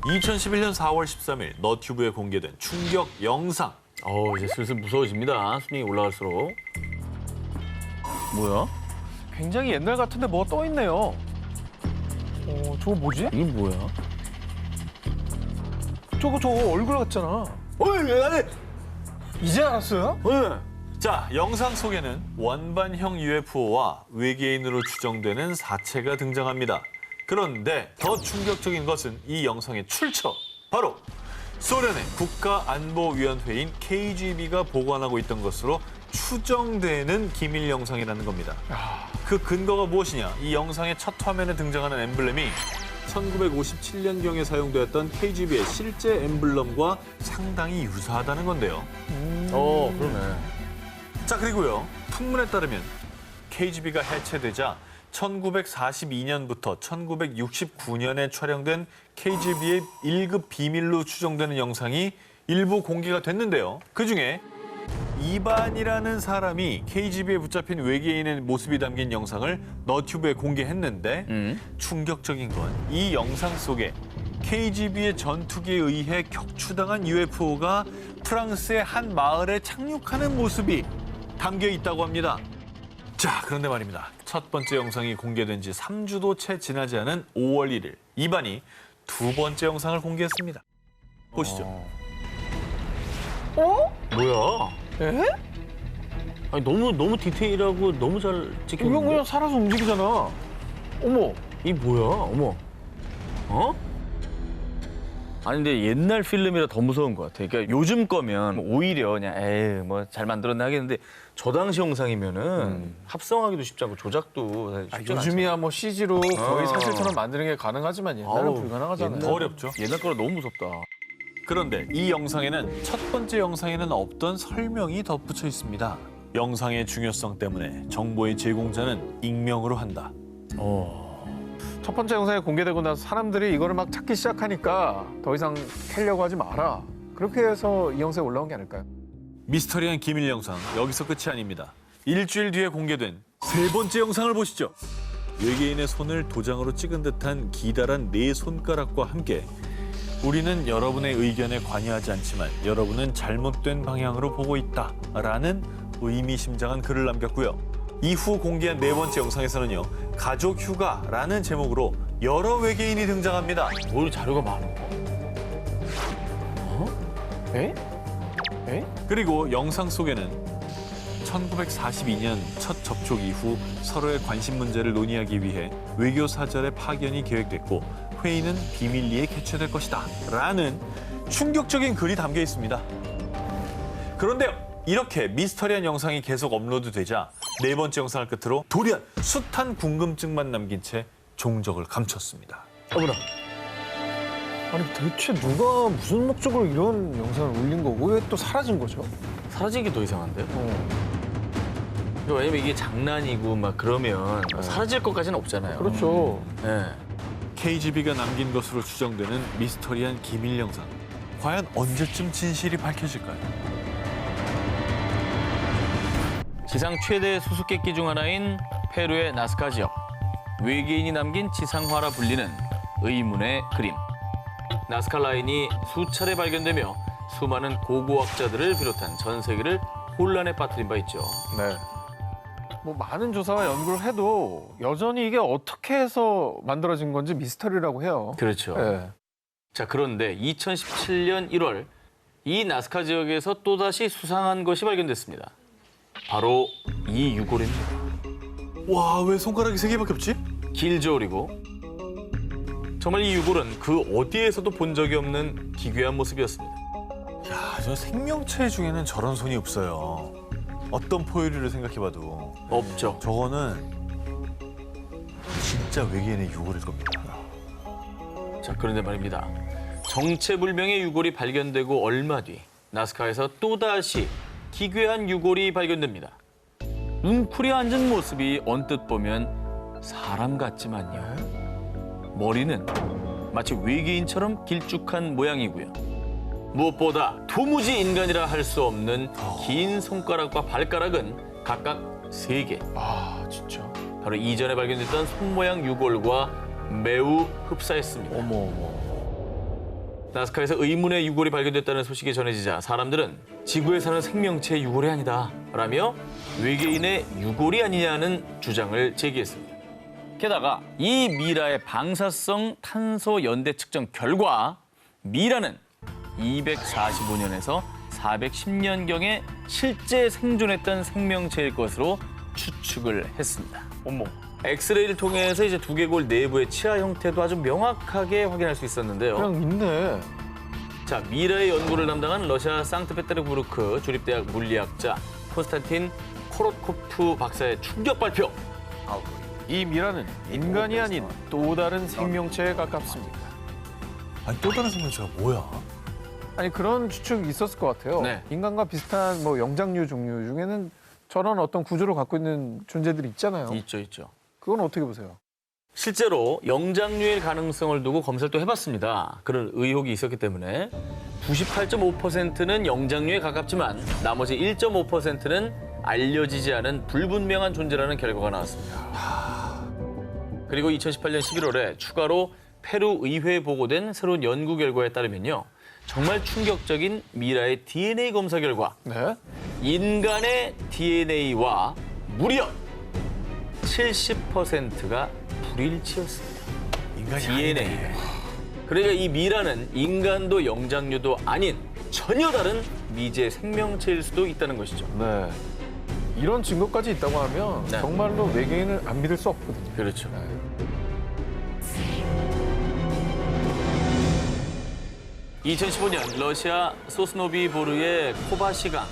2011년 4월 13일 너튜브에 공개된 충격 영상. 이제 슬슬 무서워집니다. 순위 올라갈수록. 뭐야? 굉장히 옛날 같은데 뭐가 떠 있네요. 저거 뭐지? 이게 뭐야? 저거 얼굴 같잖아. 이제 알았어요? 자, 영상 속에는 원반형 UFO와 외계인으로 추정되는 사체가 등장합니다. 그런데 더 충격적인 것은 이 영상의 출처. 바로 소련의 국가안보위원회인 KGB가 보관하고 있던 것으로 추정되는 기밀 영상이라는 겁니다. 그 근거가 무엇이냐? 이 영상의 첫 화면에 등장하는 엠블렘이 1957년경에 사용되었던 KGB의 실제 엠블럼과 상당히 유사하다는 건데요. 그러네. 자, 그리고요. 판문에 따르면 KGB가 해체되자 1942년부터 1969년에 촬영된 KGB의 1급 비밀로 추정되는 영상이 일부 공개가 됐는데요. 그중에 이반이라는 사람이 KGB에 붙잡힌 외계인의 모습이 담긴 영상을 너튜브에 공개했는데 충격적인 건 이 영상 속에 KGB의 전투기에 의해 격추당한 UFO가 프랑스의 한 마을에 착륙하는 모습이 담겨 있다고 합니다. 자, 그런데 말입니다. 첫 번째 영상이 공개된 지 3주도 채 지나지 않은 5월 1일, 이반이 두 번째 영상을 공개했습니다. 보시죠. 뭐야? 에? 아니, 너무 디테일하고 너무 잘 이건 찍혔는데? 그냥 살아서 움직이잖아. 어머. 이 뭐야? 어머. 아니, 근데 옛날 필름이라 더 무서운 것 같아. 그러니까 요즘 거면 오히려 그냥 에이, 뭐 잘 만들었나 하겠는데 저 당시 영상이면은 합성하기도 쉽지 않고 조작도 쉽지 않잖아. 요즘이야 뭐 CG로 거의 사실처럼 만드는 게 가능하지만 옛날은 불가능하잖아요. 더 어렵죠. 옛날 거라 너무 무섭다. 그런데 이 영상에는 첫 번째 영상에는 없던 설명이 덧붙여 있습니다. 영상의 중요성 때문에 정보의 제공자는 익명으로 한다. 첫 번째 영상이 공개되고 나서 사람들이 이거를 막 찾기 시작하니까 더 이상 캐려고 하지 마라. 그렇게 해서 이 영상에 올라온 게 아닐까요? 미스터리한 기밀 영상, 여기서 끝이 아닙니다. 일주일 뒤에 공개된 세 번째 영상을 보시죠. 외계인의 손을 도장으로 찍은 듯한 기다란 네 손가락과 함께 우리는 여러분의 의견에 관여하지 않지만 여러분은 잘못된 방향으로 보고 있다라는 의미심장한 글을 남겼고요. 이후 공개한 네 번째 영상에서는요. 가족 휴가라는 제목으로 여러 외계인이 등장합니다. 뭘 자료가 많아. 에? 에? 그리고 영상 속에는 1942년 첫 접촉 이후 서로의 관심 문제를 논의하기 위해 외교 사절의 파견이 계획됐고 회의는 비밀리에 개최될 것이다 라는 충격적인 글이 담겨 있습니다. 그런데 이렇게 미스터리한 영상이 계속 업로드되자 네 번째 영상을 끝으로 돌연 숱한 궁금증만 남긴 채 종적을 감췄습니다. 어머나. 아니 대체 누가 무슨 목적으로 이런 영상을 올린 거고 왜 또 사라진 거죠? 사라지기 더 이상한데요? 왜냐면 이게 장난이고 막 그러면 사라질 것까지는 없잖아요. 그렇죠. 네. KGB가 남긴 것으로 추정되는 미스터리한 기밀 영상. 과연 언제쯤 진실이 밝혀질까요? 지상 최대 수수께끼 중 하나인 페루의 나스카 지역. 외계인이 남긴 지상화라 불리는 의문의 그림. 나스카 라인이 수차례 발견되며 수많은 고고학자들을 비롯한 전 세계를 혼란에 빠뜨린 바 있죠. 네. 뭐 많은 조사와 연구를 해도 여전히 이게 어떻게 해서 만들어진 건지 미스터리라고 해요. 그렇죠. 네. 자, 그런데 2017년 1월 이 나스카 지역에서 또다시 수상한 것이 발견됐습니다. 바로 이 유골입니다. 와, 왜 손가락이 세 개밖에 없지? 길죠, 그리고. 정말 이 유골은 그 어디에서도 본 적이 없는 기괴한 모습이었습니다. 야, 저 생명체 중에는 저런 손이 없어요. 어떤 포유류를 생각해봐도 없죠. 저거는 진짜 외계인의 유골일 겁니다. 자, 그런데 말입니다. 정체불명의 유골이 발견되고 얼마 뒤 나스카에서 또다시 기괴한 유골이 발견됩니다. 웅크려 앉은 모습이 언뜻 보면 사람 같지만요. 머리는 마치 외계인처럼 길쭉한 모양이고요. 무엇보다 도무지 인간이라 할 수 없는 긴 손가락과 발가락은 각각 3개. 아 진짜. 바로 이전에 발견됐던 손 모양 유골과 매우 흡사했습니다. 어머 어머. 나스카에서 의문의 유골이 발견됐다는 소식이 전해지자 사람들은 지구에 사는 생명체의 유골이 아니다 라며 외계인의 유골이 아니냐는 주장을 제기했습니다. 게다가 이 미라의 방사성 탄소 연대 측정 결과 미라는 245년에서 410년경에 실제 생존했던 생명체일 것으로 추측을 했습니다. 어머. 엑스레이를 통해서 이제 두개골 내부의 치아 형태도 아주 명확하게 확인할 수 있었는데요. 그냥 있네. 자, 미라의 연구를 담당한 러시아 상트페테르부르크 주립대학 물리학자 콘스탄틴 코로코프 박사의 충격 발표. 이 미라는 인간이 아닌 또 다른 생명체에 가깝습니다. 아니 또 다른 생명체가 뭐야? 아니 그런 추측이 있었을 것 같아요. 네. 인간과 비슷한 뭐 영장류 종류 중에는 저런 어떤 구조를 갖고 있는 존재들이 있잖아요. 있죠. 그건 어떻게 보세요? 실제로 영장류일 가능성을 두고 검사를 또 해봤습니다. 그런 의혹이 있었기 때문에 98.5%는 영장류에 가깝지만 나머지 1.5%는 알려지지 않은 불분명한 존재라는 결과가 나왔습니다. 그리고 2018년 11월에 추가로 페루 의회에 보고된 새로운 연구 결과에 따르면요. 정말 충격적인 미라의 DNA 검사 결과 네? 인간의 DNA와 무려 70%가 불일치였습니다. 인간이 DNA. 아니네. 그러니까 이 미라는 인간도 영장류도 아닌 전혀 다른 미지의 생명체일 수도 있다는 것이죠. 네. 이런 증거까지 있다고 하면 네. 정말로 외계인을 안 믿을 수 없거든요. 그렇죠. 네. (2015년) 러시아 소스노비보르의 코바시강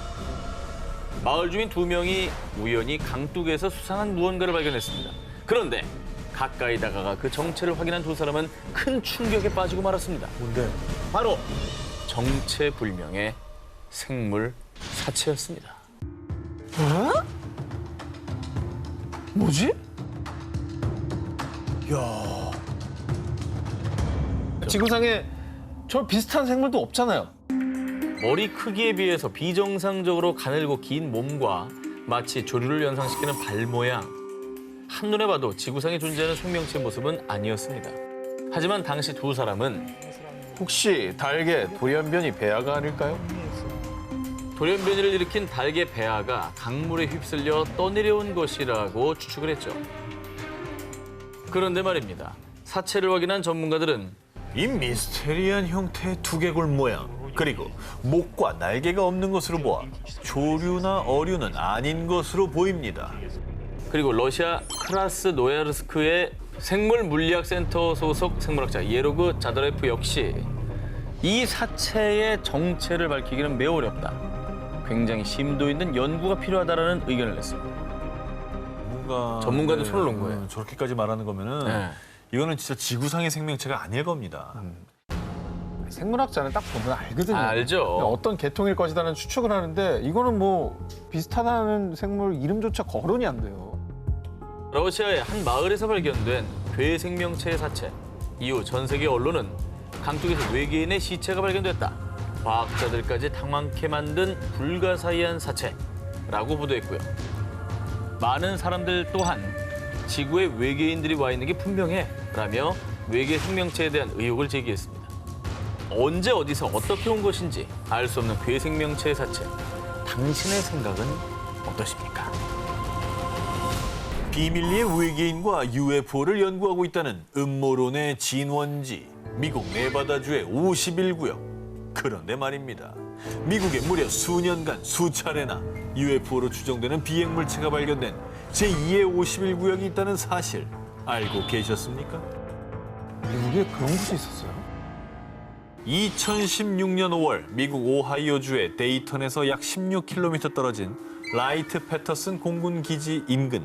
마을 주민 2명이 우연히 강둑에서 수상한 무언가를 발견했습니다. 그런데 가까이 다가가 그 정체를 확인한 두 사람은 큰 충격에 빠지고 말았습니다. 뭔데? 바로 정체불명의 생물 사체였습니다. 뭐지? 야, 지구상에 저 비슷한 생물도 없잖아요. 머리 크기에 비해서 비정상적으로 가늘고 긴 몸과 마치 조류를 연상시키는 발 모양. 한눈에 봐도 지구상에 존재하는 생명체의 모습은 아니었습니다. 하지만 당시 두 사람은 혹시 달개 돌연변이 배아가 아닐까요? 돌연변이를 일으킨 달개 배아가 강물에 휩쓸려 떠내려온 것이라고 추측을 했죠. 그런데 말입니다. 사체를 확인한 전문가들은 이 미스테리한 형태의 두개골 모양 그리고 목과 날개가 없는 것으로 보아 조류나 어류는 아닌 것으로 보입니다. 그리고 러시아 크라스노야르스크의 생물물리학센터 소속 생물학자 예로그 자더레프 역시 이 사체의 정체를 밝히기는 매우 어렵다. 굉장히 심도 있는 연구가 필요하다라는 의견을 냈습니다. 뭔가 전문가들 손을 놓은 거예요. 저렇게까지 말하는 거면은 네. 이거는 진짜 지구상의 생명체가 아닐 겁니다. 생물학자는 딱 보면 알거든요. 알죠. 어떤 계통일 것이라는 추측을 하는데 이거는 뭐 비슷하다는 생물 이름조차 거론이 안 돼요. 러시아의 한 마을에서 발견된 괴 생명체의 사체. 이후 전 세계 언론은 강둑에서 외계인의 시체가 발견됐다. 과학자들까지 당황케 만든 불가사의한 사체라고 보도했고요. 많은 사람들 또한 지구에 외계인들이 와 있는 게 분명해 라며 외계 생명체에 대한 의혹을 제기했습니다. 언제 어디서 어떻게 온 것인지 알 수 없는 괴 생명체의 사체. 당신의 생각은 어떠십니까? 비밀리에 외계인과 UFO를 연구하고 있다는 음모론의 진원지 미국 네바다주의 51구역. 그런데 말입니다. 미국에 무려 수년간 수차례나 UFO로 추정되는 비행물체가 발견된 제2의 51구역이 있다는 사실 알고 계셨습니까? 미국에 그런 곳이 있었어요? 2016년 5월 미국 오하이오주의 데이턴에서 약 16km 떨어진 라이트 패터슨 공군 기지 인근.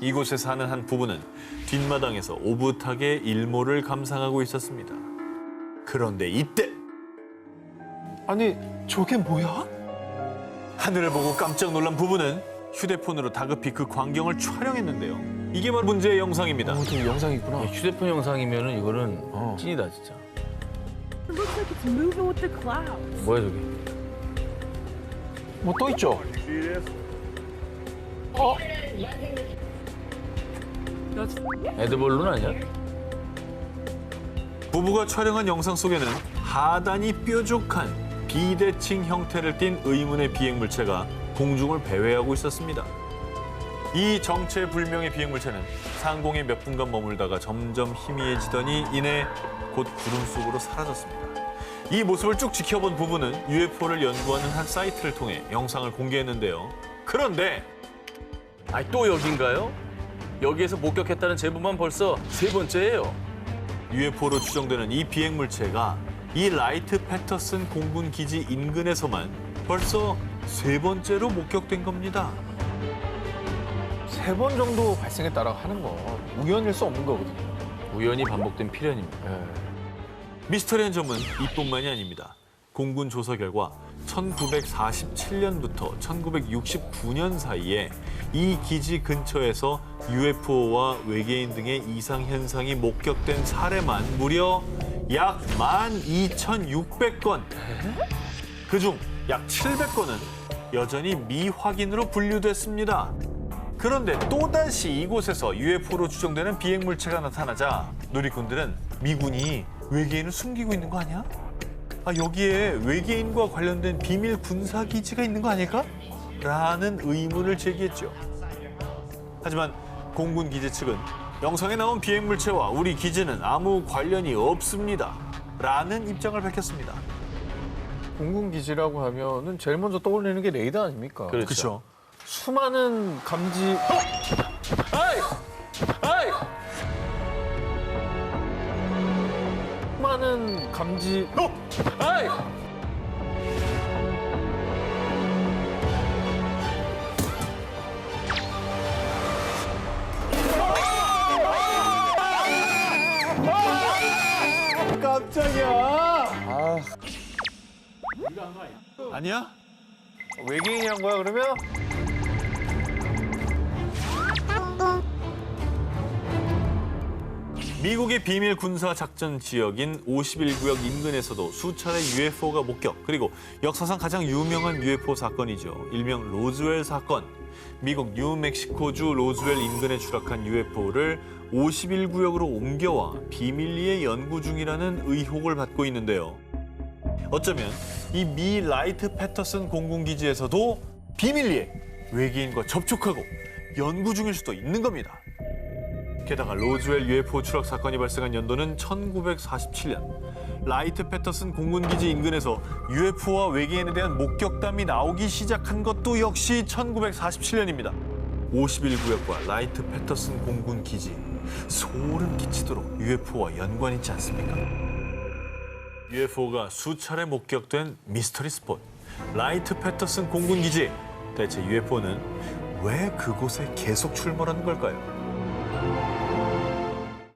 이곳에 사는 한 부부는 뒷마당에서 오붓하게 일몰을 감상하고 있었습니다. 그런데 이때 아니 저게 뭐야? 하늘을 보고 깜짝 놀란 부부는 휴대폰으로 다급히 그 광경을 촬영했는데요. 이게 바로 문제의 영상입니다. 저 영상이 있구나. 휴대폰 영상이면은 이거는 찐이다 진짜. It looks like it's moving with the clouds. 뭐야 저게? 뭐 또 있죠? 어? 에드벌룬 아니야? 부부가 촬영한 영상 속에는 하단이 뾰족한 비대칭 형태를 띤 의문의 비행물체가 공중을 배회하고 있었습니다. 이 정체불명의 비행물체는 상공에 몇 분간 머물다가 점점 희미해지더니 이내 곧 구름 속으로 사라졌습니다. 이 모습을 쭉 지켜본 부부는 UFO를 연구하는 한 사이트를 통해 영상을 공개했는데요. 그런데 또 여긴가요? 여기에서 목격했다는 제보만 벌써 3번째예요. UFO로 추정되는 이 비행물체가 이 라이트 패터슨 공군 기지 인근에서만 벌써 3번째로 목격된 겁니다. 3번 정도 발생했다라고 하는 건 우연일 수 없는 거거든요. 우연히 반복된 필연입니다. 미스터리한 점은 이뿐만이 아닙니다. 공군 조사 결과 1947년부터 1969년 사이에 이 기지 근처에서 UFO와 외계인 등의 이상 현상이 목격된 사례만 무려 약 12,600건. 그중 약 700건은 여전히 미확인으로 분류됐습니다. 그런데 또다시 이곳에서 UFO로 추정되는 비행물체가 나타나자 누리꾼들은 미군이 외계인을 숨기고 있는 거 아니야? 여기에 외계인과 관련된 비밀 군사기지가 있는 거 아닐까? 라는 의문을 제기했죠. 하지만 공군 기지 측은 영상에 나온 비행물체와 우리 기지는 아무 관련이 없습니다. 라는 입장을 밝혔습니다. 공군 기지라고 하면은 제일 먼저 떠올리는 게 레이더 아닙니까? 그렇죠. 수많은 감지 수많은 감지 아니야? 외계인이 한 거야 그러면? 미국의 비밀 군사 작전 지역인 51구역 인근에서도 수차례 UFO가 목격, 그리고 역사상 가장 유명한 UFO 사건이죠. 일명 로즈웰 사건. 미국 뉴멕시코주 로즈웰 인근에 추락한 UFO를 51구역으로 옮겨와 비밀리에 연구 중이라는 의혹을 받고 있는데요. 어쩌면 이 미 라이트 패터슨 공군기지에서도 비밀리에 외계인과 접촉하고 연구 중일 수도 있는 겁니다. 게다가 로즈웰 UFO 추락 사건이 발생한 연도는 1947년. 라이트 패터슨 공군기지 인근에서 UFO와 외계인에 대한 목격담이 나오기 시작한 것도 역시 1947년입니다. 51구역과 라이트 패터슨 공군기지. 소름 끼치도록 UFO와 연관이 있지 않습니까? UFO가 수차례 목격된 미스터리 스폿. 라이트 패터슨 공군기지. 대체 UFO는 왜 그곳에 계속 출몰하는 걸까요?